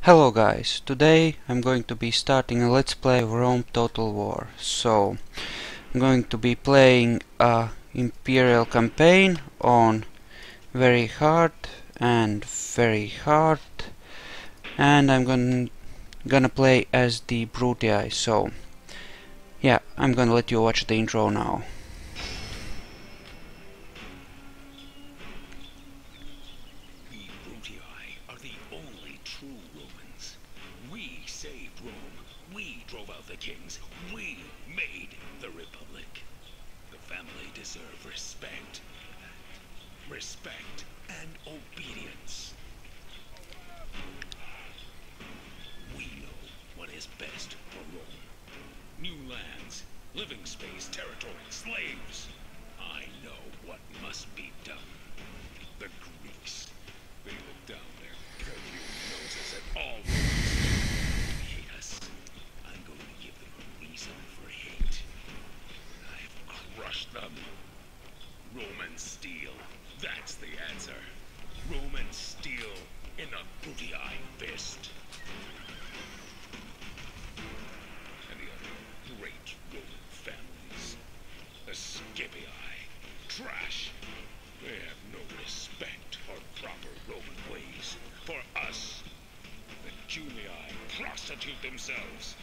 Hello guys, today I'm going to be starting a let's play of Rome Total War. So I'm going to be playing a Imperial campaign on very hard and very hard, and I'm gonna play as the Brutii. So yeah, I'm gonna let you watch the intro now. We Brutii are the only true Romans. We saved Rome. We drove out the kings. We made the Republic. The family deserve respect. Respect and obedience. We know what is best for Rome. New lands, living space, territory, slaves. I know what must be done. The Greeks, they look down their perfume noses at all Romans. They hate us. I'm going to give them a reason for hate. I've crushed them. Roman steel, that's the answer. Roman steel in the Brutii fist. And the other great Roman families. The Scipii, trash. They have no respect for proper Roman ways. For us, the Julii prostitute themselves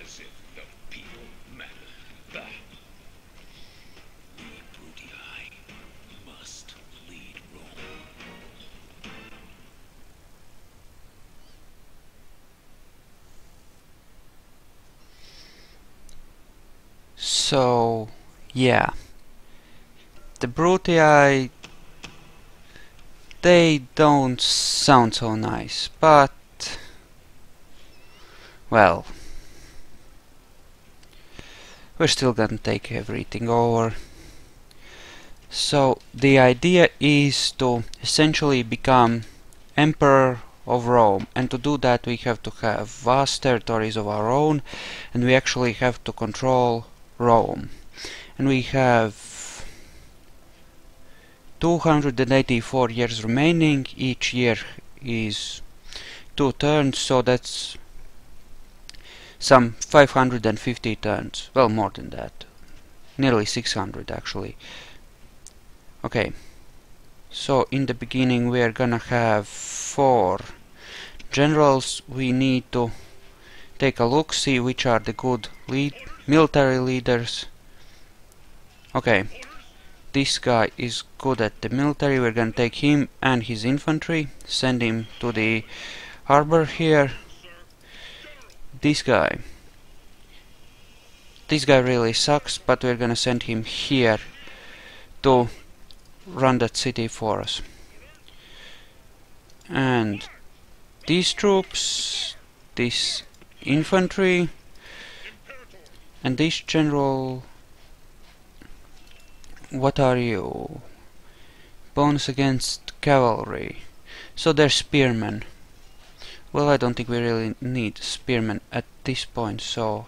as if the people matter. Bah. We Brutii must lead Rome. So yeah, the Brutii, they don't sound so nice, but well, we're still gonna take everything over. So the idea is to essentially become Emperor of Rome, and to do that we have to have vast territories of our own, and we actually have to control Rome. And we have 284 years remaining. Each year is 2 turns, so that's some 550 turns. Well, more than that. Nearly 600 actually. Okay. So in the beginning we are gonna have 4 generals. We need to take a look, see which are the good military leaders. Okay. This guy is good at the military. We're gonna take him and his infantry, send him to the harbor here. This guy really sucks, but we're gonna send him here to run that city for us. And these troops, this infantry, and this general. What are you? Bonus against cavalry. So they're spearmen. Well, I don't think we really need spearmen at this point, so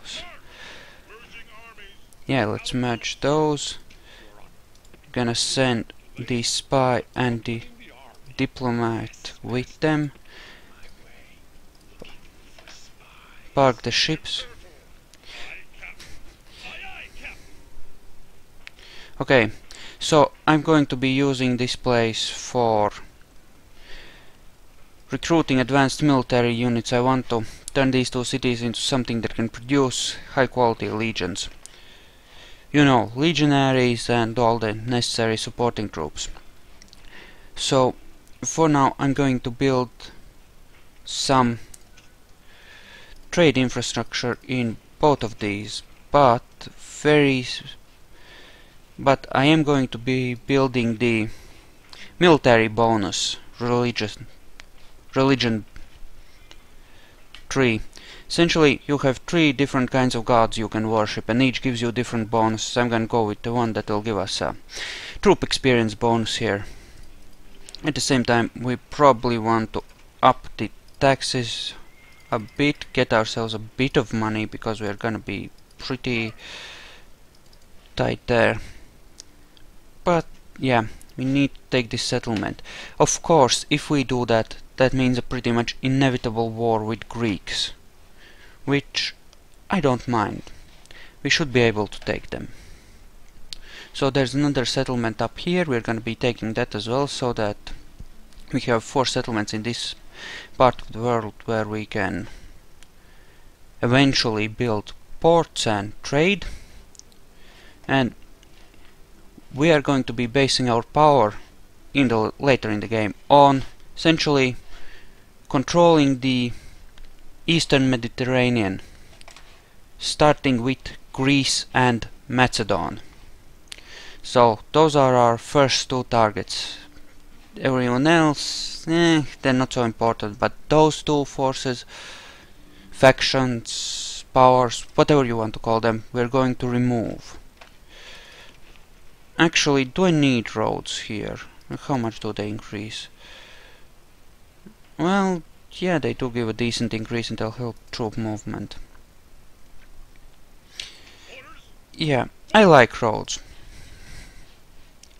yeah, let's merge those. Gonna send the spy and the diplomat with them. Park the ships. Okay, so I'm going to be using this place for recruiting advanced military units. I want to turn these 2 cities into something that can produce high quality legions. You know, legionaries and all the necessary supporting troops. So for now I'm going to build some trade infrastructure in both of these, but I am going to be building the military bonus religion tree. Essentially you have 3 different kinds of gods you can worship, and each gives you different bonuses. I'm gonna go with the one that will give us a troop experience bonus here. At the same time we probably want to up the taxes a bit, get ourselves a bit of money, because we're gonna be pretty tight there. But yeah, we need to take this settlement. Of course, if we do that, that means a pretty much inevitable war with Greeks, which I don't mind. We should be able to take them. So there's another settlement up here. We're going to be taking that as well, so that we have 4 settlements in this part of the world where we can eventually build ports and trade. And we are going to be basing our power later in the game on essentially controlling the Eastern Mediterranean, starting with Greece and Macedon. So those are our first 2 targets. Everyone else, they're not so important, but those 2 forces, factions, powers, whatever you want to call them, we're going to remove. Actually, do I need roads here? How much do they increase? Well, yeah, they do give a decent increase and they'll help troop movement. Yeah, I like roads,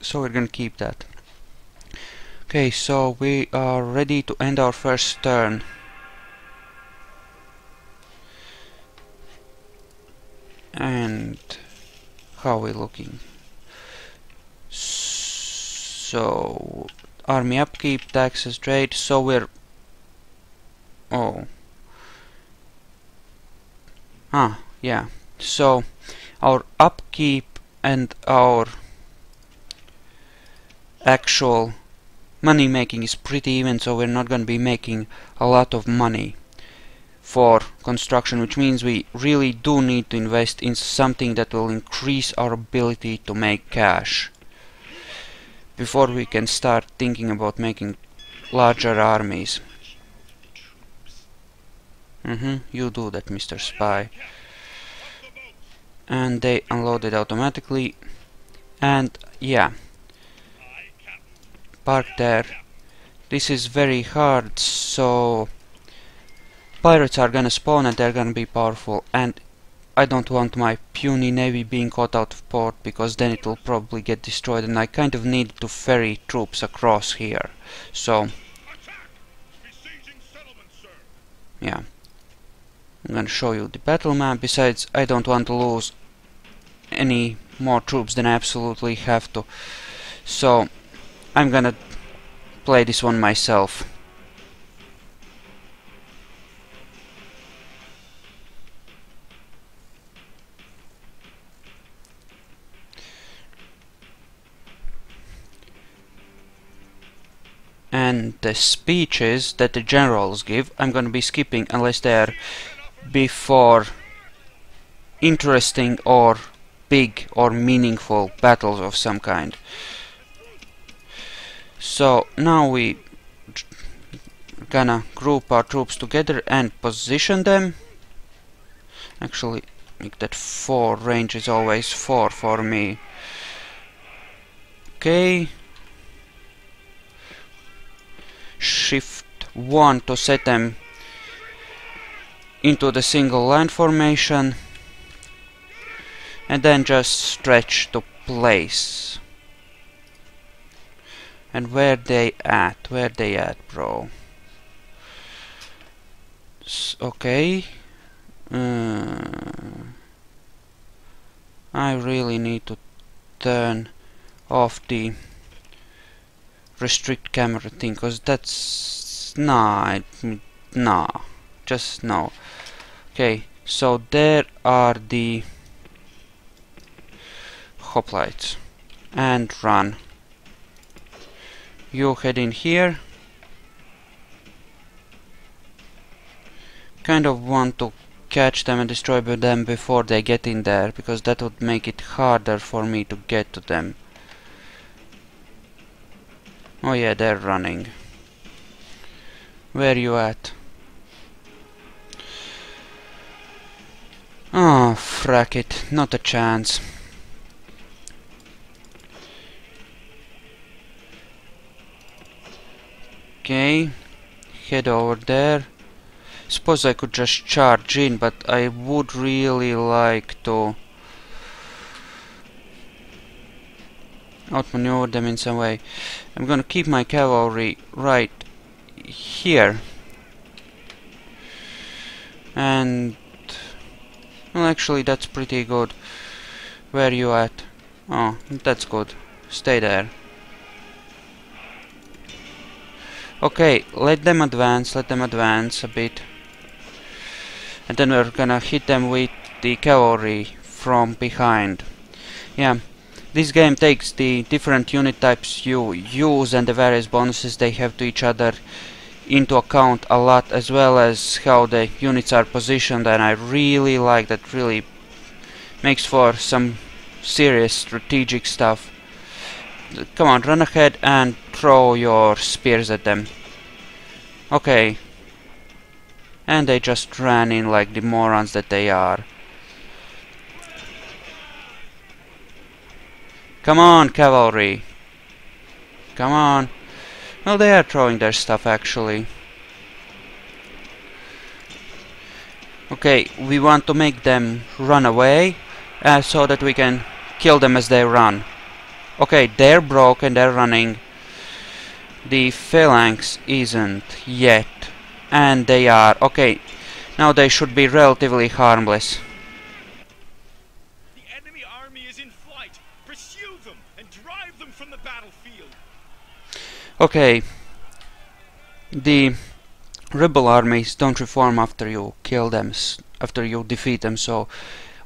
so we're gonna keep that. Okay, so we are ready to end our first turn. And how are we looking? So army upkeep, taxes, trade, so we're yeah, so our upkeep and our actual money making is pretty even, so we're not going to be making a lot of money for construction, which means we really do need to invest in something that will increase our ability to make cash before we can start thinking about making larger armies. You do that, Mr. Spy. And they unloaded automatically. And yeah, park there. This is very hard, so pirates are gonna spawn and they're gonna be powerful, and I don't want my puny navy being caught out of port, because then it will probably get destroyed, and I kind of need to ferry troops across here. So yeah, I'm gonna show you the battle map. Besides, I don't want to lose any more troops than I absolutely have to, so I'm gonna play this one myself. And the speeches that the generals give, I'm gonna be skipping unless they're before interesting or big or meaningful battles of some kind. So now we gonna group our troops together and position them. Actually, make that 4, range is always 4 for me. Okay. Shift 1 to set them into the single line formation, and then just stretch to place. And where they at, bro? Okay. I really need to turn off the restrict camera thing, cause that's just no. Okay, so there are the hoplites, and run. You head in here. Kind of want to catch them and destroy them before they get in there, because that would make it harder for me to get to them. Oh yeah, they're running. Where you at? Oh, frack it, not a chance. Okay, head over there. Suppose I could just charge in, but I would really like to outmaneuver them in some way. I'm gonna keep my cavalry right here. And well, actually that's pretty good. Where you at? Oh, that's good. Stay there. Okay, let them advance a bit. And then we're gonna hit them with the cavalry from behind. Yeah, this game takes the different unit types you use and the various bonuses they have to each other into account a lot, as well as how the units are positioned, and I really like that. Really makes for some serious strategic stuff. Come on, run ahead and throw your spears at them. Okay. And they just ran in like the morons that they are. Come on, cavalry. Come on. Well, they are throwing their stuff actually. Okay, we want to make them run away so that we can kill them as they run. Okay, they're broken, they're running. The phalanx isn't yet. And they are. Okay, now they should be relatively harmless. The enemy army is in flight. Pursue them and drive them from the battlefield. Okay. The rebel armies don't reform after you kill them, after you defeat them, so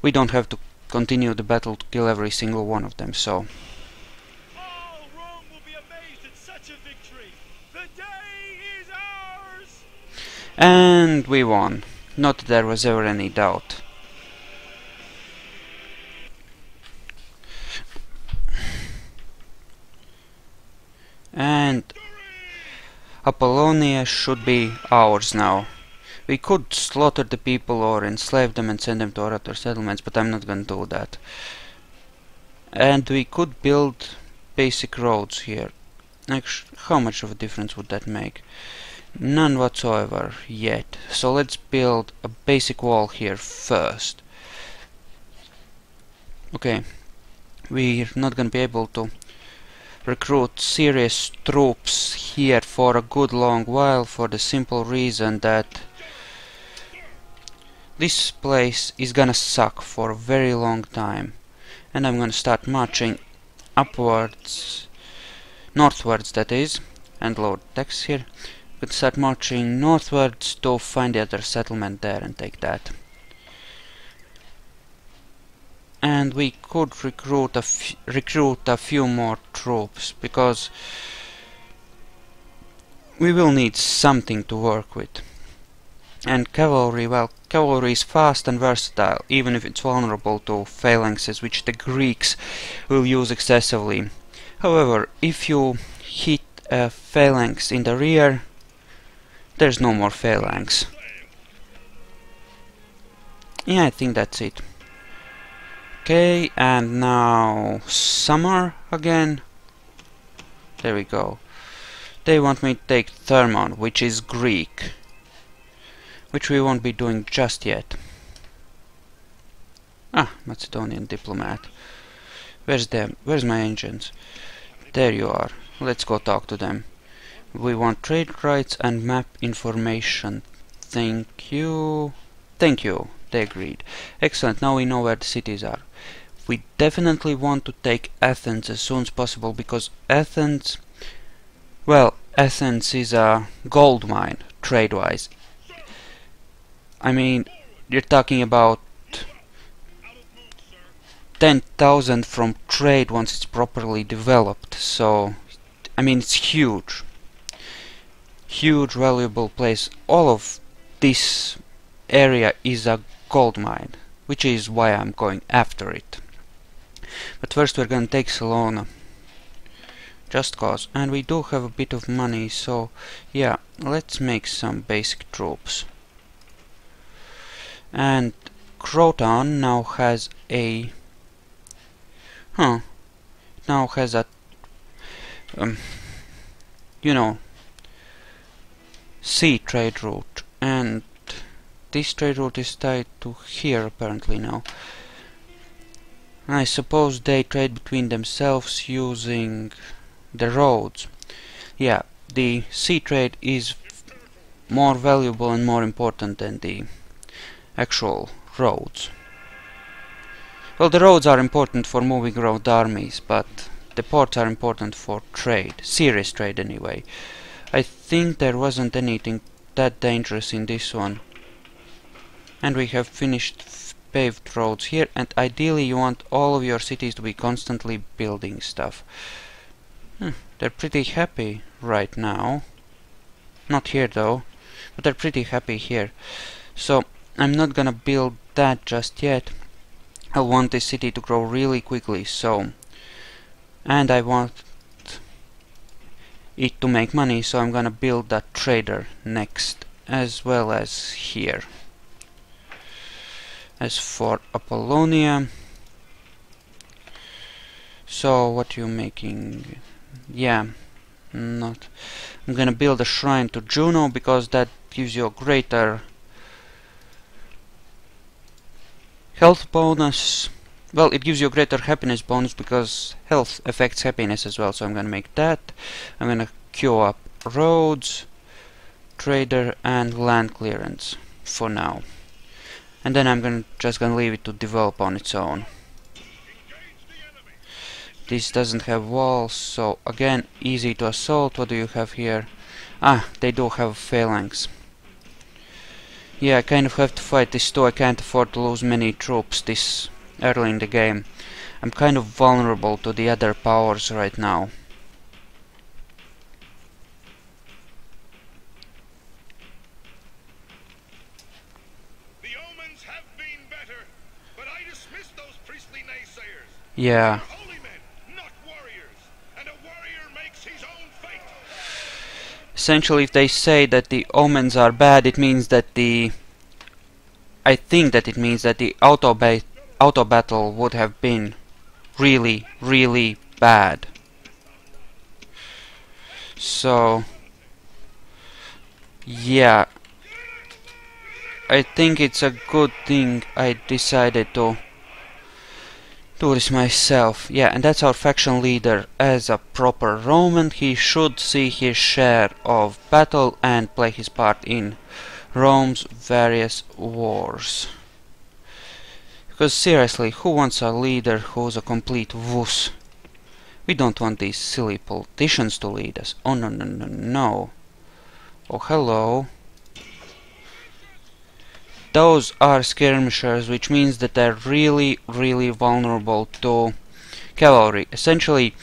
we don't have to continue the battle to kill every single one of them, so... All Rome will be amazed at such a victory. The day is ours. And we won. Not that there was ever any doubt. And Apollonia should be ours now. We could slaughter the people or enslave them and send them to our other settlements, but I'm not gonna do that. And we could build basic roads here. Actually, how much of a difference would that make? None whatsoever yet. So let's build a basic wall here first. Okay, we're not gonna be able to recruit serious troops here for a good long while, for the simple reason that this place is gonna suck for a very long time, and I'm gonna start marching upwards, northwards that is, and load tax here. But start marching northwards to find the other settlement there and take that. And we could recruit a few more troops, because we will need something to work with. And cavalry, well, cavalry is fast and versatile, even if it's vulnerable to phalanxes, which the Greeks will use excessively. However, if you hit a phalanx in the rear, there's no more phalanx. Yeah, I think that's it. Okay, and now summer again. There we go. They want me to take Thermon, which is Greek, which we won't be doing just yet. Ah, Macedonian diplomat. Where's them? Where's my agents? There you are. Let's go talk to them. We want trade rights and map information. Thank you. Thank you. They agreed. Excellent. Now we know where the cities are. We definitely want to take Athens as soon as possible, because Athens... Well, Athens is a gold mine, trade-wise. I mean, you're talking about 10,000 from trade once it's properly developed, so... I mean, it's huge. Huge, valuable place. All of this area is a gold mine, which is why I'm going after it. But first we're gonna take Salona. Just cause. And we do have a bit of money, so yeah, let's make some basic troops. And Croton now has a... now has a... you know, sea trade route, and this trade route is tied to here apparently now. I suppose they trade between themselves using the roads. Yeah, the sea trade is more valuable and more important than the actual roads. Well, the roads are important for moving around armies, but the ports are important for trade, serious trade anyway. I think there wasn't anything that dangerous in this one. And we have finished paved roads here, and ideally you want all of your cities to be constantly building stuff. They're pretty happy right now. Not here though, but they're pretty happy here. So I'm not gonna build that just yet. I want this city to grow really quickly, and I want it to make money, so I'm gonna build that trader next, as well as here. As for Apollonia, so what are you making? Yeah, not. I'm gonna build a shrine to Juno because that gives you a greater health bonus. Well, it gives you a greater happiness bonus because health affects happiness as well, so I'm gonna make that. I'm gonna queue up roads, trader, and land clearance for now. And then I'm just gonna leave it to develop on its own. This doesn't have walls, so again, easy to assault. What do you have here? Ah, they do have phalanx. Yeah, I kind of have to fight this too. I can't afford to lose many troops this early in the game. I'm kind of vulnerable to the other powers right now. The omens have been better, but I dismiss those priestly naysayers. Yeah. Holy men, not warriors, and a warrior makes his own fate. Essentially, if they say that the omens are bad, it means that I think that it means that the auto battle would have been really, really bad. So, yeah, I think it's a good thing I decided to do this myself. Yeah, and that's our faction leader. As a proper Roman, he should see his share of battle and play his part in Rome's various wars. Because seriously, who wants a leader who's a complete wuss? We don't want these silly politicians to lead us. Oh no no no no. Oh hello. Those are skirmishers, which means that they're really, really vulnerable to cavalry. Essentially,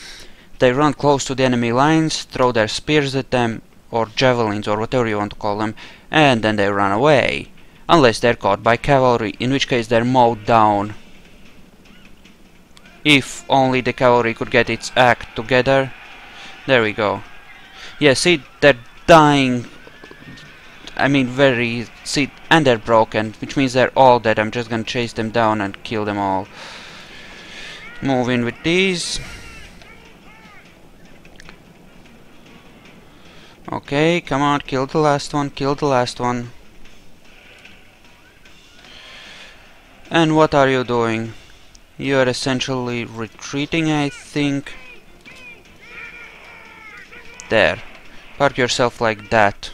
they run close to the enemy lines, throw their spears at them, or javelins, or whatever you want to call them, and then they run away. Unless they're caught by cavalry, in which case they're mowed down. If only the cavalry could get its act together. There we go. Yeah, see, they're dying. I mean, and they're broken, which means they're all dead. I'm just gonna chase them down and kill them all. Move in with these. Okay, come on, kill the last one, kill the last one. And what are you doing? You're essentially retreating, I think. There. Park yourself like that.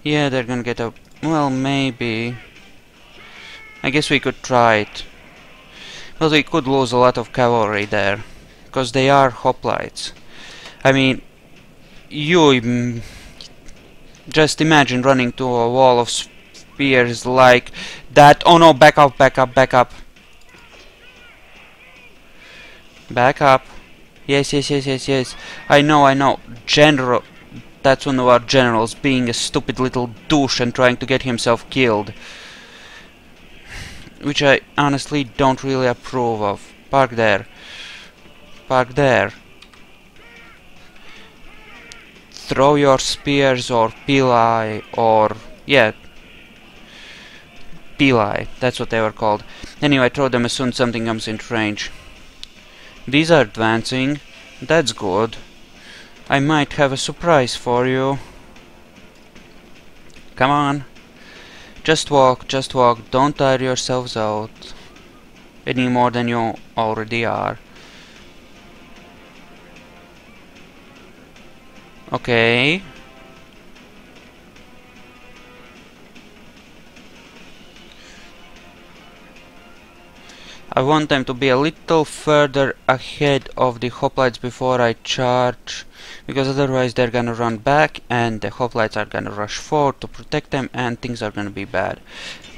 Yeah, they're gonna get a... well, maybe. I guess we could try it. But we could lose a lot of cavalry there. Because they are hoplites. I mean, you just imagine running to a wall of spears like that. Oh no, back up, back up, back up. Back up. Yes, yes, yes, yes, yes. I know. General. That's one of our generals being a stupid little douche and trying to get himself killed. Which I honestly don't really approve of. Park there. Park there. Throw your spears or pili or... yeah. Pili. That's what they were called. Anyway, throw them as soon as something comes into range. These are advancing. That's good. I might have a surprise for you. Come on. Just walk, don't tire yourselves out any more than you already are. Okay. I want them to be a little further ahead of the hoplites before I charge, because otherwise they're gonna run back and the hoplites are gonna rush forward to protect them and things are gonna be bad.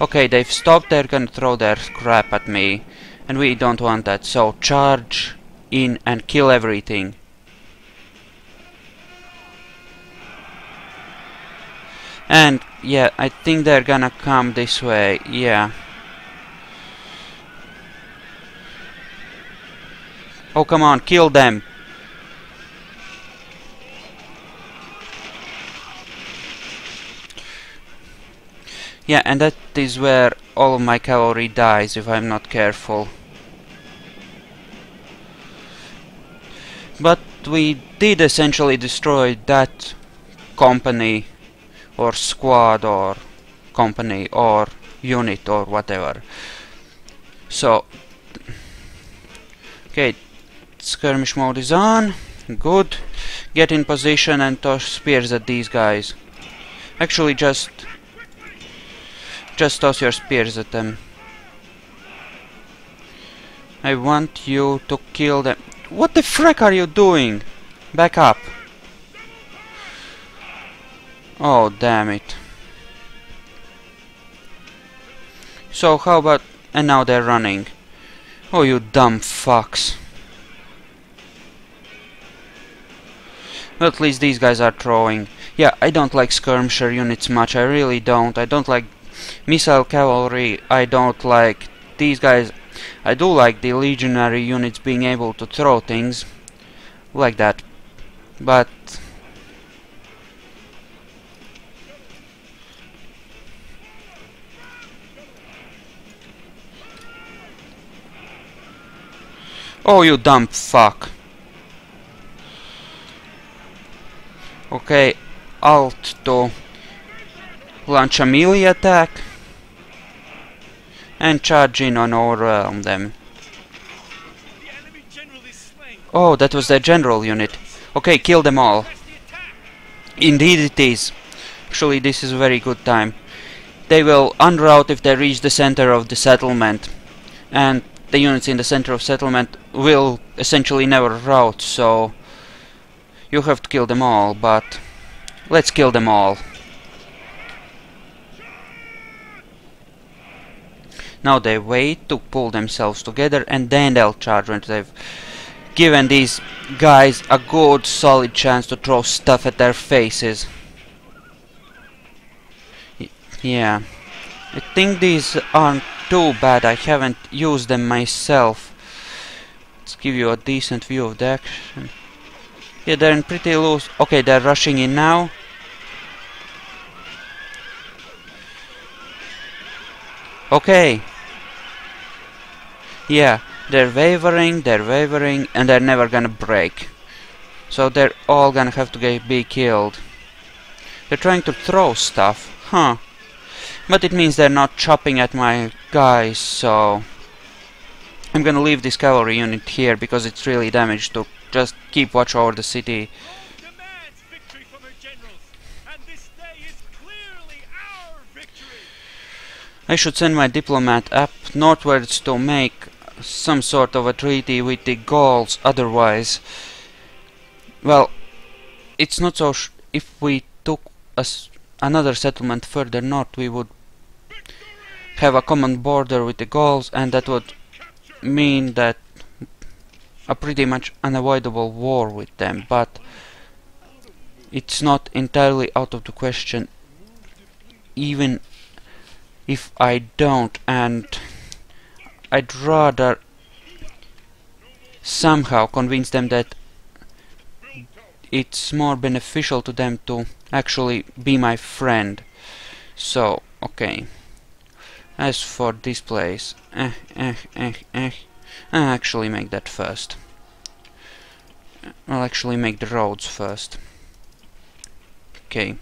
Okay, they've stopped, they're gonna throw their crap at me and we don't want that, so charge in and kill everything. And yeah, I think they're gonna come this way, yeah. Oh, come on, kill them! Yeah, and that is where all of my cavalry dies if I'm not careful. But we did essentially destroy that company, or squad, or company, or unit, or whatever. So, okay, skirmish mode is on. Good. Get in position and toss spears at these guys. Actually, just toss your spears at them. I want you to kill them. What the frick are you doing? Back up. Oh, damn it. So how about... and now they're running. Oh, you dumb fucks. Well, at least these guys are throwing. Yeah, I don't like skirmisher units much. I really don't. I don't like missile cavalry. I don't like these guys. I do like the legionary units being able to throw things like that. But... oh, you dumb fuck. Okay, Alt to launch a melee attack and charge in and overwhelm them. Oh, that was their general unit. Okay, kill them all. Indeed it is. Actually, this is a very good time. They will unroute if they reach the center of the settlement, and the units in the center of settlement will essentially never route, so you have to kill them all, but let's kill them all. Now they wait to pull themselves together and then they'll charge when they've given these guys a good solid chance to throw stuff at their faces. Yeah, I think these aren't too bad. I haven't used them myself. Let's give you a decent view of the action. Yeah, they're in pretty loose. Okay, they're rushing in now. Okay. Yeah, they're wavering, and they're never gonna break. So they're all gonna have to be killed. They're trying to throw stuff, huh? But it means they're not chopping at my guys, so... I'm gonna leave this cavalry unit here because it's really damaged to just keep watch over the city. I should send my diplomat up northwards to make some sort of a treaty with the Gauls, otherwise... well, it's not so if we took another settlement further north, we would have a common border with the Gauls, and that would mean that a pretty much unavoidable war with them, but it's not entirely out of the question even if I don't, and I'd rather somehow convince them that it's more beneficial to them to actually be my friend. So, okay. As for this place, I'll actually make that first. I'll actually make the roads first. Okay.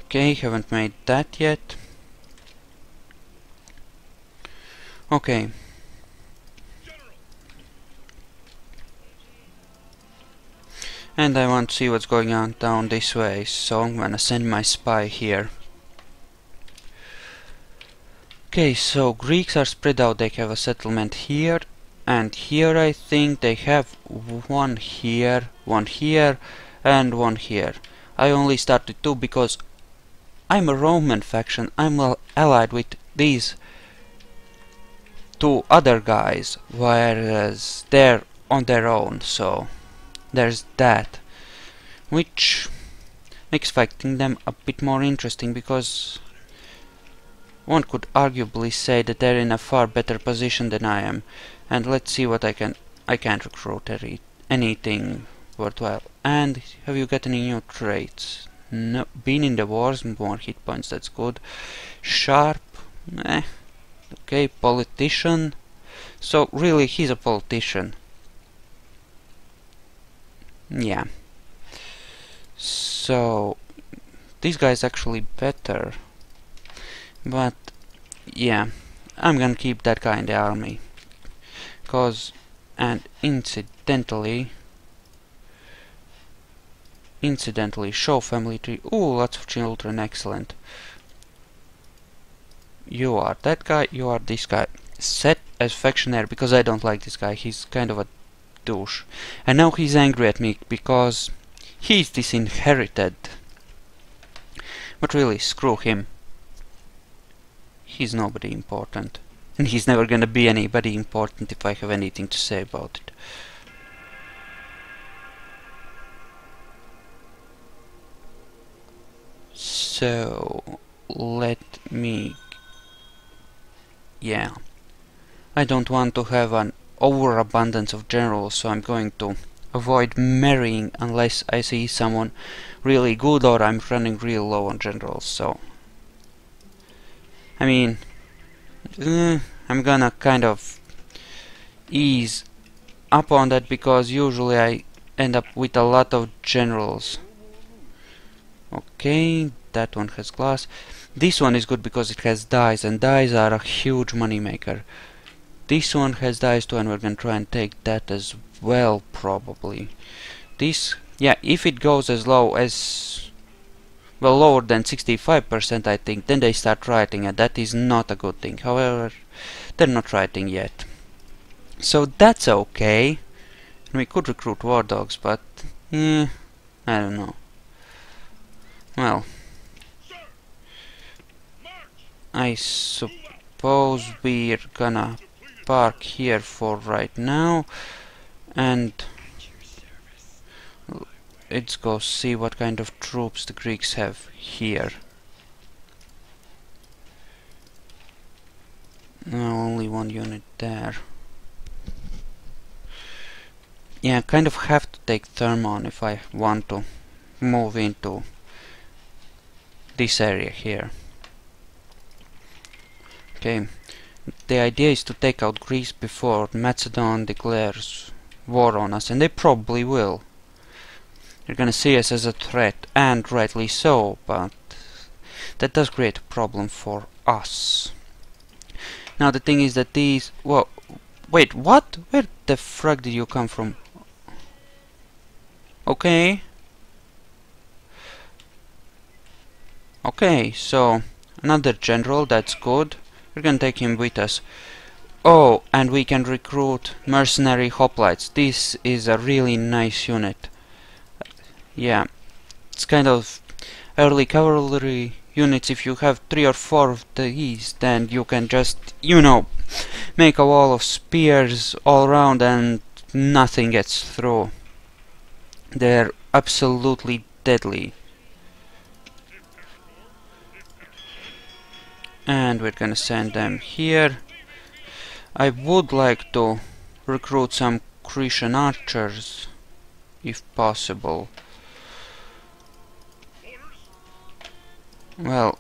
Okay, haven't made that yet. Okay. And I want to see what's going on down this way, so I'm gonna send my spy here. Okay, so Greeks are spread out. They have a settlement here and here. I think they have one here, and one here. I only started two because I'm a Roman faction. I'm allied with these two other guys, whereas they're on their own. So there's that, which makes fighting them a bit more interesting, because one could arguably say that they're in a far better position than I am. And let's see what I can't recruit anything worthwhile. And have you got any new traits? No. Been in the wars, more hit points, that's good. Sharp, eh. Okay, politician. So really he's a politician. Yeah. So this guy's actually better. But yeah, I'm gonna keep that guy in the army. And incidentally, show family tree. Ooh, lots of children, excellent. You are that guy, you are this guy. Set as factionary, because I don't like this guy, he's kind of a douche. And now he's angry at me because he's disinherited. But really, screw him. He's nobody important. And he's never gonna be anybody important if I have anything to say about it. So, let me... Yeah. I don't want to have an overabundance of generals, so I'm going to avoid marrying unless I see someone really good or I'm running real low on generals, so... I mean... I'm gonna kind of ease up on that, because usually I end up with a lot of generals. Okay, that one has glass. This one is good because it has dyes, and dyes are a huge money maker. This one has dyes too, and we're gonna try and take that as well, probably. This, yeah, if it goes as low as... well, lower than 65%, I think, then they start writing, and that is not a good thing. However, they're not writing yet. So that's okay. We could recruit war dogs, but... I don't know. Well... I suppose we're gonna park here for right now, and let's go see what kind of troops the Greeks have here. No, only one unit there. Yeah, I kind of have to take Thermon if I want to move into this area here. Okay, the idea is to take out Greece before Macedon declares war on us, and they probably will. They're gonna see us as a threat, and rightly so, but that does create a problem for us. Now the thing is that these... well, wait, what? Where the frag did you come from? Okay. Okay, so another general, that's good. We're gonna take him with us. Oh, and we can recruit mercenary hoplites. This is a really nice unit. Yeah, it's kind of early cavalry units. If you have 3 or 4 of these, then you can just, you know, make a wall of spears all around and nothing gets through. They're absolutely deadly. And we're gonna send them here. I would like to recruit some Cretan archers, if possible. Well,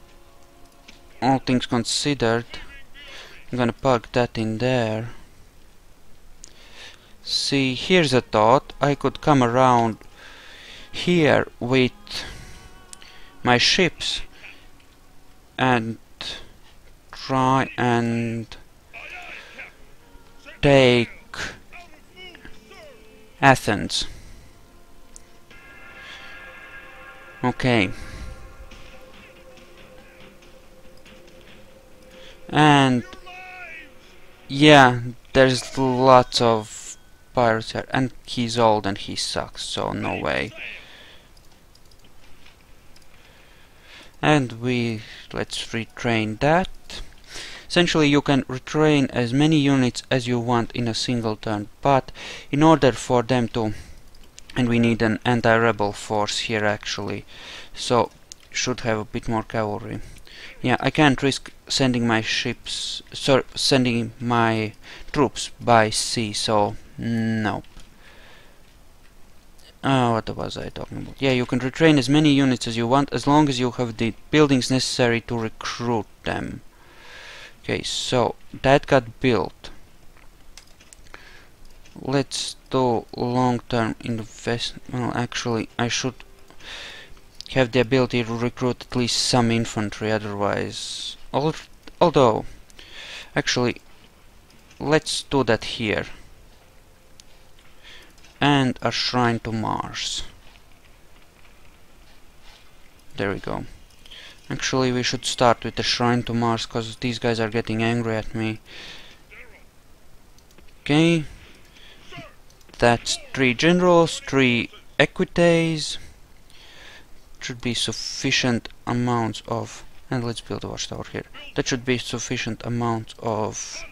all things considered, I'm gonna park that in there. See, here's a thought. I could come around here with my ships and try and take Athens. Okay. And yeah, there's lots of pirates here, and he's old and he sucks, so no way. And let's retrain that. Essentially, you can retrain as many units as you want in a single turn, but in order for them to, and we need an anti-rebel force here actually, so should have a bit more cavalry. Yeah, I can't risk sending my ships, sending my troops by sea, so no. What was I talking about? Yeah, you can retrain as many units as you want, as long as you have the buildings necessary to recruit them. Okay, so that got built. Let's do long-term investment. Well, actually, I should have the ability to recruit at least some infantry, otherwise... Although, actually, let's do that here. And a shrine to Mars. There we go. Actually, we should start with the shrine to Mars, because these guys are getting angry at me. Okay. That's 3 generals, 3 equites. Should be sufficient amounts of... And let's build a watchtower here. That should be sufficient amount of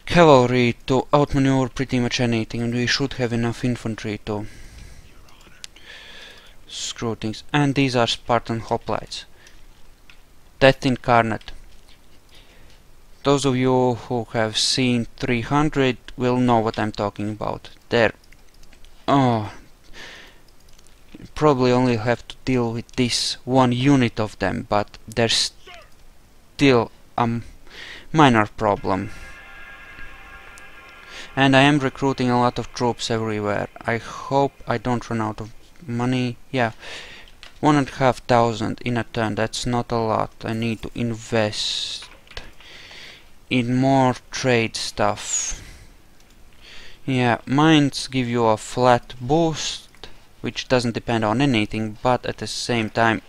cavalry to outmaneuver pretty much anything, and we should have enough infantry to screw things. And these are Spartan hoplites. Death incarnate. Those of you who have seen 300 will know what I'm talking about. There. Oh, probably only have to deal with this one unit of them, but there's still a minor problem. And I am recruiting a lot of troops everywhere. I hope I don't run out of money. Yeah, 1,500 in a turn, that's not a lot. I need to invest in more trade stuff. Yeah, mines give you a flat boost, which doesn't depend on anything, but at the same time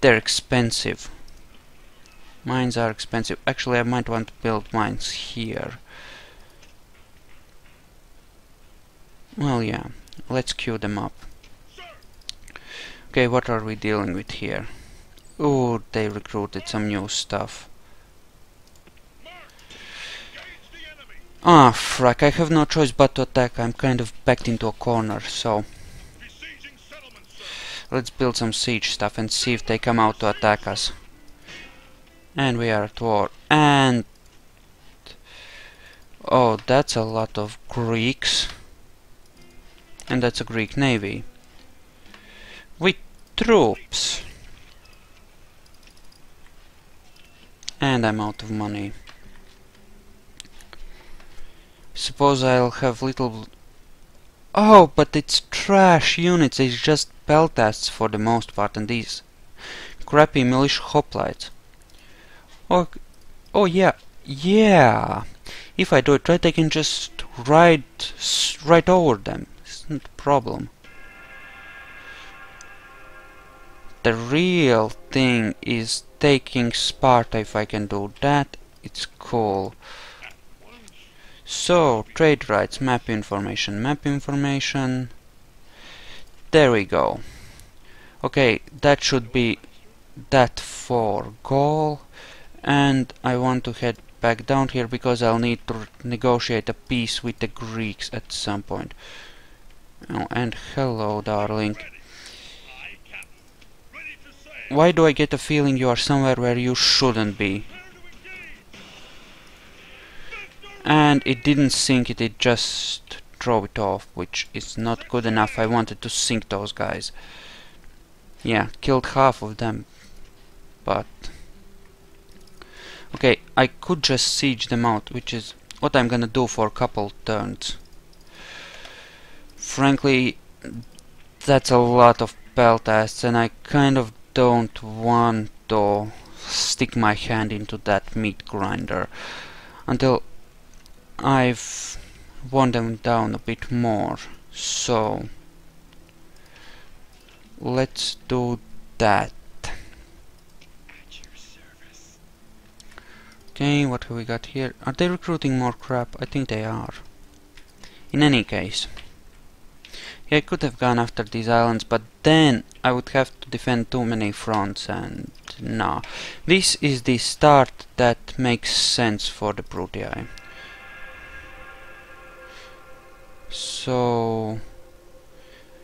they're expensive. Mines are expensive. Actually, I might want to build mines here. Well, yeah, let's queue them up. Okay, what are we dealing with here? Oh, they recruited some new stuff. Ah, frack, I have no choice but to attack. I'm kind of backed into a corner, so... Let's build some siege stuff and see if they come out to attack us. And we are at war. And... oh, that's a lot of Greeks. And that's a Greek navy. With troops. And I'm out of money. Suppose I'll have little... oh, but it's trash units. It's just peltasts for the most part, and these crappy militia hoplites. Oh yeah, yeah. If I do it right, I can just ride right over them. It's not a problem. The real thing is taking Sparta. If I can do that, it's cool. So, trade rights, map information, map information. There we go. Okay, that should be that for Gaul. And I want to head back down here because I'll need to negotiate a peace with the Greeks at some point. Oh, and hello, darling. Why do I get a feeling you are somewhere where you shouldn't be? And it didn't sink it, it just drove it off, which is not good enough. I wanted to sink those guys. Yeah, killed half of them. But... okay, I could just siege them out, which is what I'm gonna do for a couple turns. Frankly, that's a lot of peltasts, and I kind of don't want to stick my hand into that meat grinder until I've worn them down a bit more. So let's do that. Okay, what have we got here? Are they recruiting more crap? I think they are. In any case. Yeah, I could have gone after these islands, but then I would have to defend too many fronts, and no. This is the start that makes sense for the Brutii. So,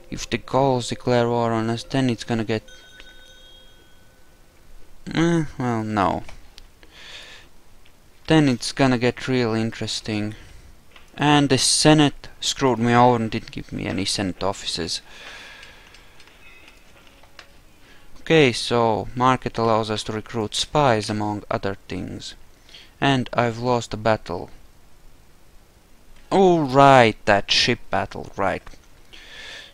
if the Gauls declare war on us, then it's gonna get... well, no. Then it's gonna get real interesting. And the Senate screwed me over and didn't give me any Senate offices. Okay, so market allows us to recruit spies among other things. And I've lost a battle. Oh right, that ship battle, right.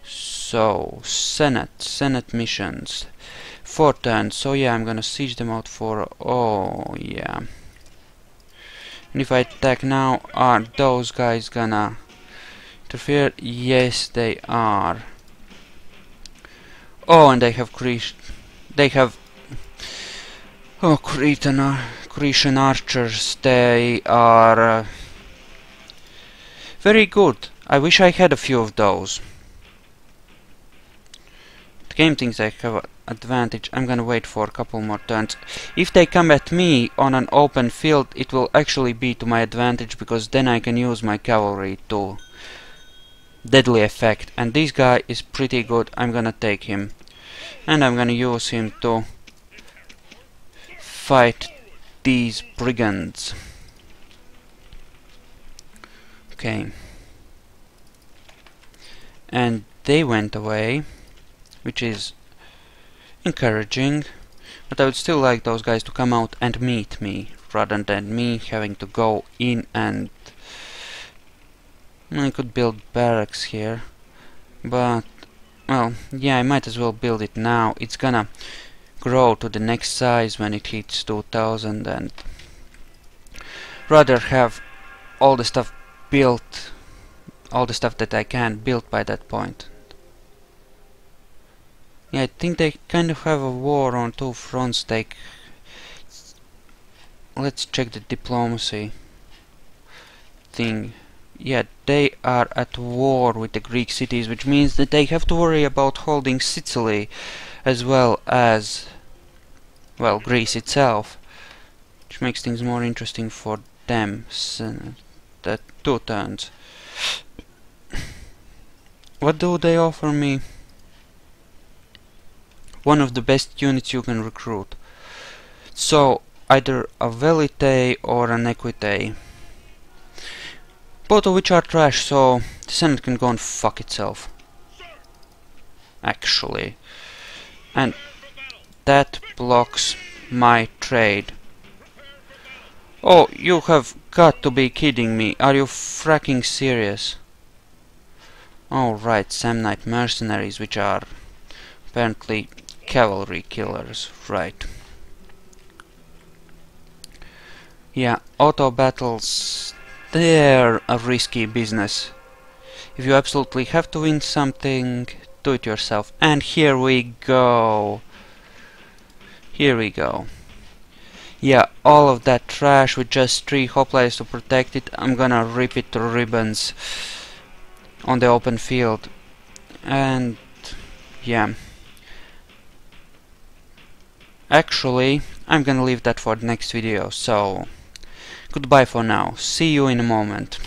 So, Senate missions. 4 turns, so yeah, I'm gonna siege them out for... oh yeah. And if I attack now, are those guys gonna interfere? Yes, they are. Oh, and they have Cretan archers. They are very good. I wish I had a few of those. The game thinks I have an advantage. I'm gonna wait for a couple more turns. If they come at me on an open field, it will actually be to my advantage, because then I can use my cavalry to deadly effect. And this guy is pretty good. I'm gonna take him. And I'm gonna use him to fight these brigands. Okay. And they went away, which is encouraging, but I would still like those guys to come out and meet me, rather than me having to go in and... I could build barracks here, but, well, yeah, I might as well build it now. It's gonna grow to the next size when it hits 2000, and rather have all the stuff built, all the stuff that I can built by that point. Yeah, I think they kind of have a war on 2 fronts. Let's check the diplomacy thing. Yeah, they are at war with the Greek cities, which means that they have to worry about holding Sicily as well as, well, Greece itself, which makes things more interesting for them. So that 2 turns. What do they offer me? One of the best units you can recruit. So, either a Velite or an Equite. Both of which are trash, so the Senate can go and fuck itself. Actually. And that blocks my trade. Oh, you have got to be kidding me. Are you fracking serious? Oh right, Samnite mercenaries, which are apparently cavalry killers, right. Yeah, auto battles, they're a risky business. If you absolutely have to win something, do it yourself. And here we go. Here we go. Yeah, all of that trash with just 3 hoplites to protect it, I'm gonna rip it to ribbons on the open field. And yeah. Actually, I'm gonna leave that for the next video, so goodbye for now. See you in a moment.